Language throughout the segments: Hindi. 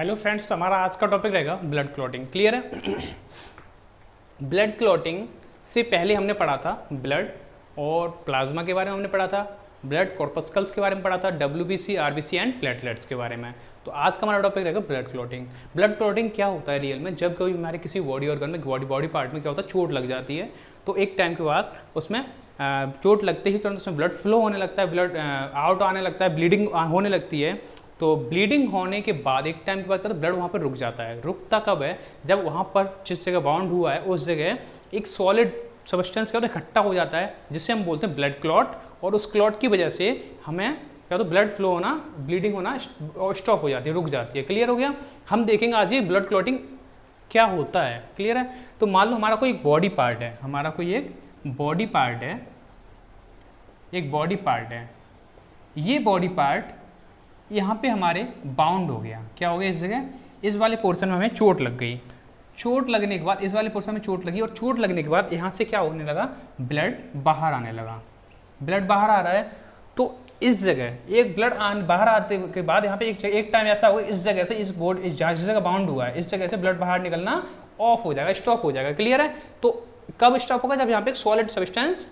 हेलो फ्रेंड्स, तो हमारा आज का टॉपिक रहेगा ब्लड क्लॉटिंग। क्लियर है? ब्लड क्लॉटिंग से पहले हमने पढ़ा था ब्लड और प्लाज्मा के बारे में हमने पढ़ा था, ब्लड कॉर्पस्कल्स के बारे में पढ़ा था, WBC, RBC एंड प्लेटलेट्स के बारे में। तो आज का हमारा टॉपिक रहेगा ब्लड क्लॉटिंग। ब्लड क्लॉटिंग क्या होता है रियल में? जब कभी हमारे किसी बॉडी ऑर्गन में, बॉडी पार्ट में क्या होता है, चोट लग जाती है, तो एक टाइम के बाद उसमें चोट लगते ही तुरंत उसमें ब्लड फ्लो होने लगता है, ब्लड आउट आने लगता है, ब्लीडिंग होने लगती है। तो ब्लीडिंग होने के बाद एक टाइम के बाद ब्लड वहाँ पर रुक जाता है। रुकता कब है? जब वहाँ पर जिस जगह बाउंड हुआ है उस जगह एक सॉलिड सब्सटेंस क्या होता है, इकट्ठा हो जाता है, जिसे हम बोलते हैं ब्लड क्लॉट। और उस क्लॉट की वजह से हमें क्या होता है, ब्लड फ्लो होना, ब्लीडिंग होना स्टॉप हो जाती है, रुक जाती है। क्लियर हो गया? हम देखेंगे आज ये ब्लड क्लॉटिंग क्या होता है। क्लियर है? तो मान लो हमारा कोई एक बॉडी पार्ट है, हमारा कोई एक बॉडी पार्ट है, एक बॉडी पार्ट है, ये बॉडी पार्ट यहाँ पे हमारे बाउंड हो गया। क्या हो गया? इस जगह, इस वाले पोर्शन में हमें चोट लग गई। चोट लगने के बाद इस वाले पोर्शन में चोट लगी और चोट लगने के बाद यहाँ से क्या होने लगा, ब्लड बाहर आने लगा। ब्लड बाहर आ रहा है तो इस जगह एक ब्लड बाहर आते के बाद यहाँ पे एक टाइम ऐसा होगा, इस जगह से इस बोर्ड जिस जगह बाउंड हुआ है इस जगह से ब्लड बाहर निकलना ऑफ हो जाएगा, स्टॉप हो जाएगा। क्लियर है? तो कब स्टॉप होगा? जब यहाँ पे एक सॉलिड सब्सटेंस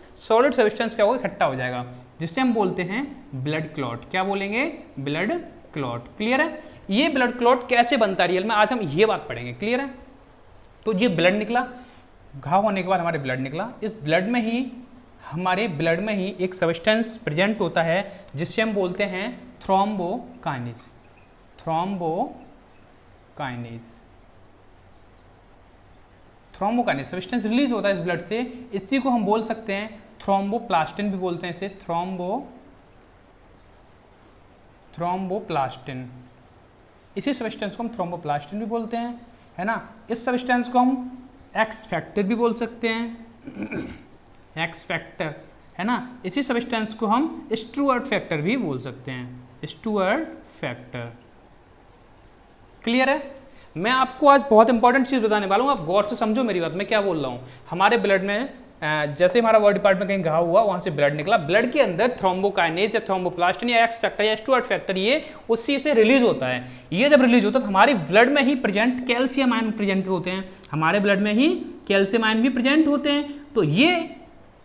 क्या होगा, इकट्ठा हो जाएगा, जिससे हम बोलते हैं ब्लड क्लॉट। क्या बोलेंगे? Blood clot. क्लियर है? ये ब्लड क्लॉट कैसे बनता है रियल में, आज हम ये बात पढ़ेंगे। क्लियर है? तो ये ब्लड निकला, घाव होने के बाद हमारे ब्लड निकला, इस ब्लड में ही, हमारे ब्लड में ही एक सब्सटेंस प्रेजेंट होता है जिससे हम बोलते हैं थ्रोम्बोकाइनेज। थ्रोम्बोकाइनेज सब्सटेंस रिलीज होता है इस ब्लड से, इसी को हम बोल सकते हैं थ्रोम्बोप्लास्टिन भी बोलते हैं इसे, थ्रोम्बोप्लास्टिन। इसी सब्सटेंस को हम थ्रोम्बोप्लास्टिन भी बोलते हैं, है ना। इस सब्सटेंस को हम एक्स फैक्टर भी बोल सकते हैं, एक्स फैक्टर, है ना। इसी सब्सटेंस को हम स्टुअर्ट फैक्टर भी बोल सकते हैं, स्टुअर्ट फैक्टर। क्लियर है? मैं आपको आज बहुत इंपॉर्टेंट चीज़ बताने वाला हूँ, आप गौर से समझो मेरी बात, मैं क्या बोल रहा हूँ। हमारे ब्लड में जैसे हमारा बॉडी पार्ट में कहीं घाव हुआ, वहाँ से ब्लड निकला, ब्लड के अंदर थ्रोम्बोकाइनेज या थ्रोम्बोप्लास्टिन या एक्स फैक्टर या स्टुअर्ट फैक्टर, ये उसी से रिलीज होता है। ये जब रिलीज होता है तो हमारे ब्लड में ही प्रेजेंट कैल्शियम आयन प्रेजेंट होते हैं, हमारे ब्लड में ही कैल्शियम आयन भी प्रेजेंट होते हैं। तो ये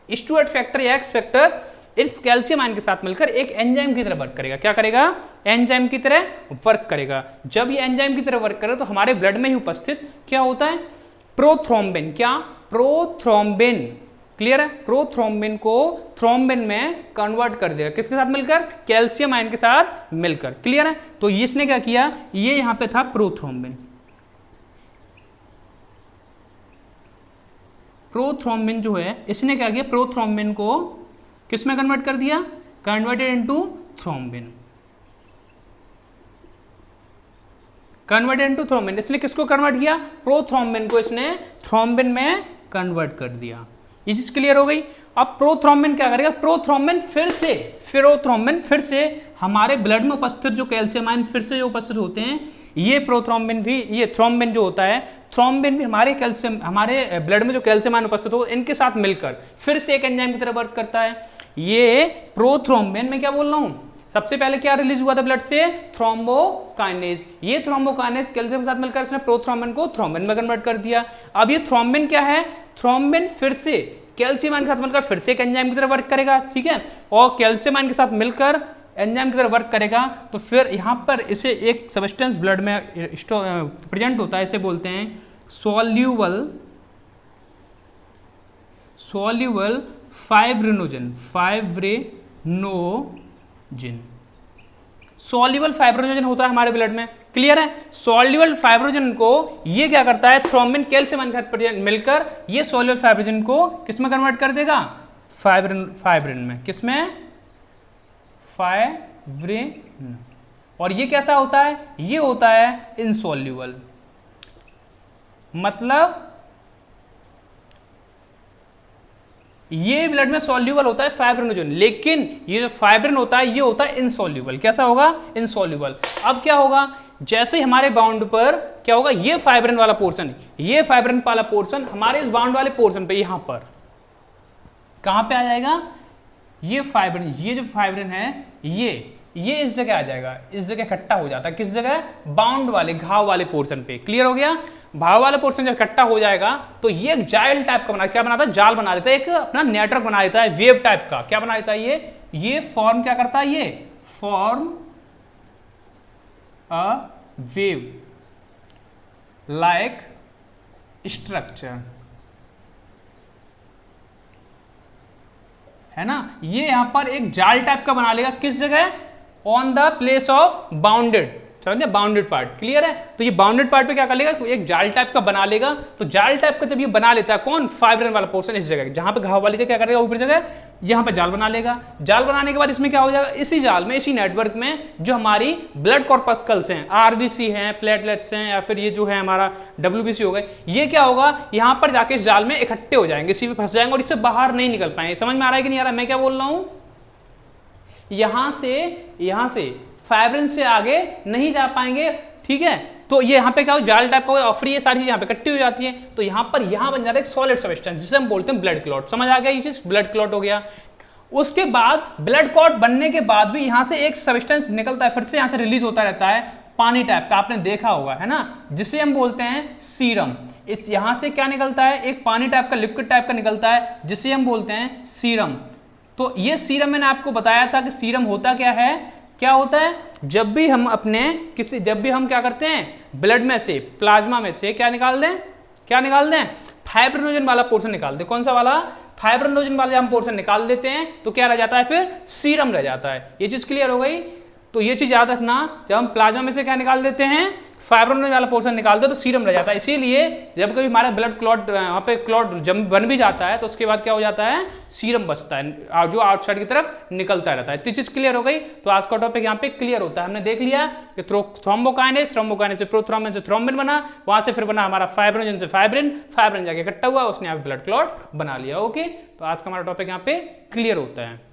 स्टुअर्ट फैक्टर या एक्स फैक्टर इस कैल्शियम आयन के साथ मिलकर एक एंजाइम की तरह वर्क करेगा। क्या करेगा? एंजाइम की तरह वर्क करेगा। जब ये एंजाइम की तरह वर्क करे तो हमारे ब्लड में ही उपस्थित क्या होता है, प्रोथ्रोम्बिन। क्या? प्रोथ्रोम्बिन। क्लियर है? प्रोथ्रोम्बिन को थ्रोम्बिन में कन्वर्ट कर देगा, किसके साथ मिलकर? कैल्शियम आयन के साथ मिलकर। क्लियर है? तो इसने क्या किया, ये यहां पे था प्रोथ्रोम्बिन। प्रोथ्रोम्बिन जो है, इसने क्या किया, प्रोथ्रोम्बिन को किस में कन्वर्ट कर दिया, converted into thrombin. Converted into thrombin, इसने किसको कन्वर्ट किया, प्रोथ्रोम्बिन को इसने थ्रोम्बिन में कन्वर्ट कर दिया। ये चीज क्लियर हो गई। अब प्रोथ्रोम्बिन क्या करेगा, प्रोथ्रोम्बिन फिर से हमारे ब्लड में उपस्थित जो कैल्शियम आयन फिर से जो उपस्थित होते हैं, ये प्रोथ्रोम्बिन भी, ये थ्रोम्बिन जो होता है, थ्रोम्बिन भी हमारे ब्लड में जो कैल्शियम आयन उपस्थित हो इनके साथ मिलकर फिर से एक एंजाइम की तरह वर्क करता है। ये प्रोथ्रोम्बिन, मैं क्या बोल रहा हूं, सबसे पहले क्या रिलीज हुआ था ब्लड से, थ्रोम्बोकाइनेज। ये थ्रोम्बोकाइनेज कैल्शियम के साथ मिलकर इसने प्रोथ्रोम्बिन को थ्रोम्बिन में कन्वर्ट कर दिया। अब ये थ्रोम्बिन क्या है, थ्रोम्बिन फिर से कैल्शियम आयन के साथ मिलकर फिर से एक एंजाइम की तरह वर्क करेगा। ठीक है? और कैल्शियम आयन के साथ मिलकर एंजाइम की तरह वर्क करेगा तो फिर यहाँ पर इसे एक सब्सटेंस ब्लड में प्रेजेंट होता है, इसे बोलते हैं सॉल्यूबल फाइब्रिनोजन। सॉल्यूबल फाइब्रिनोजन होता है हमारे ब्लड में। क्लियर है? सॉल्यूबल फाइब्रिनोजन को ये क्या करता है, थ्रोम्बिन कैल्शियम आयन के साथ मिलकर ये सॉल्यूबल फाइब्रिनोजन को किस में कन्वर्ट कर देगा, फाइब्रिन में। किस में? फाइब्रिन। और ये कैसा होता है, ये होता है इनसॉल्यूबल। मतलब ये ब्लड में सॉल्यूबल होता है फाइब्रिनोजन, लेकिन ये जो फाइब्रिन होता है ये होता है इनसॉल्यूबल। कैसा होगा, इनसॉल्यूबल। अब क्या होगा, जैसे हमारे बाउंड पर क्या होगा, ये फाइब्रिन वाला पोर्शन हमारे इस बाउंड वाले पोर्शन पे यहां पर कहां पे आ जाएगा, ये फाइब्रिन, ये जो फाइब्रिन है ये ये इस जगह आ जाएगा, इस जगह इकट्ठा हो जाता है, किस जगह, बाउंड वाले घाव वाले पोर्शन पे। क्लियर हो गया, भाव वाला पोर्शन जब इकट्ठा हो जाएगा तो ये एक जाइल टाइप का बना, क्या बनाता है, जाल बना देता है, एक अपना नेटवर्क बना देता है वेव टाइप का। क्या बना देता है ये फॉर्म क्या करता है, ये form a wave like structure, है ना। ये यहां पर एक जाल टाइप का बना लेगा, किस जगह, on the place of bounded, समझे, बाउंडेड पार्ट। क्लियर है, तो ये बाउंडेड पार्ट पे क्या कर लेगा, एक जाल टाइप का बना लेगा। तो जाल टाइप का जब ये बना लेता है कौन, फाइब्रिन वाला पोर्शन, इस जगह जहां पे घाव वाली जगह क्या करेगा, ऊपर जगह यहां पे जाल बना लेगा। जाल बनाने के बाद इसमें क्या हो जाएगा, इसी जाल में, इसी नेटवर्क में जो हमारी ब्लड कॉर्पस्कल्स हैं, आरबीसी हैं, प्लेटलेट्स हैं, या फिर ये जो है हमारा डब्ल्यूबीसी हो गए, ये क्या होगा, यहां पर जाके इस जाल में इकट्ठे हो जाएंगे, इसी में फंस जाएंगे और इससे बाहर नहीं निकल पाएंगे। समझ में आ रहा है कि नहीं आ रहा, मैं क्या बोल रहा हूं, यहां से फाइब्रिन से आगे नहीं जा पाएंगे। ठीक है, तो ये यहाँ पे क्या हो, जाल टाइप का, और फिर ये सारी चीज यहाँ पे इकट्ठी हो जाती है, तो यहाँ पर यहाँ बन जाता है एक सॉलिड सब्सटेंस जिसे हम बोलते हैं ब्लड क्लॉट। समझ आ गया, ये चीज ब्लड क्लॉट हो गया। उसके बाद ब्लड क्लॉट बनने के बाद भी यहाँ से एक सब्सटेंस निकलता है, फिर से यहाँ से रिलीज होता रहता है, पानी टाइप का, आपने देखा होगा, है ना, जिसे हम बोलते हैं सीरम। इस यहाँ से क्या निकलता है, एक पानी टाइप का, लिक्विड टाइप का निकलता है, जिसे हम बोलते हैं सीरम। तो ये सीरम मैंने आपको बताया था कि सीरम होता क्या है, क्या होता है, जब भी हम क्या करते हैं, ब्लड में से, प्लाज्मा में से क्या निकाल दें, फाइब्रिनोजन वाला पोर्शन निकाल दें। कौन सा वाला, फाइब्रिनोजन वाला हम पोर्शन निकाल देते हैं, तो क्या रह जाता है, फिर सीरम रह जाता है। ये चीज क्लियर हो गई। तो ये चीज याद रखना, जब हम प्लाज्मा में से क्या निकाल देते हैं, फाइब्रिनोजन वाला पोर्शन निकाल दो तो सीरम रह जाता है। इसीलिए जब कभी हमारा ब्लड क्लॉट, वहाँ पे क्लॉट जब बन भी जाता है तो उसके बाद क्या हो जाता है, सीरम बचता है, जो आउटसाइड की तरफ निकलता रहता है। तो चीज क्लियर हो गई। तो आज का टॉपिक यहाँ पे क्लियर होता है। हमने देख लिया कि थ्रोम्बोकाइनेस से प्रोथ्रोम्बिन से थ्रोम्बिन बना, वहां से फिर बना हमारा फाइब्रिनोजन से फाइब्रिन जाके इकट्ठा हुआ, उसने यहाँ पे ब्लड क्लॉट बना लिया। ओके, तो आज का हमारा टॉपिक यहाँ पे क्लियर होता है।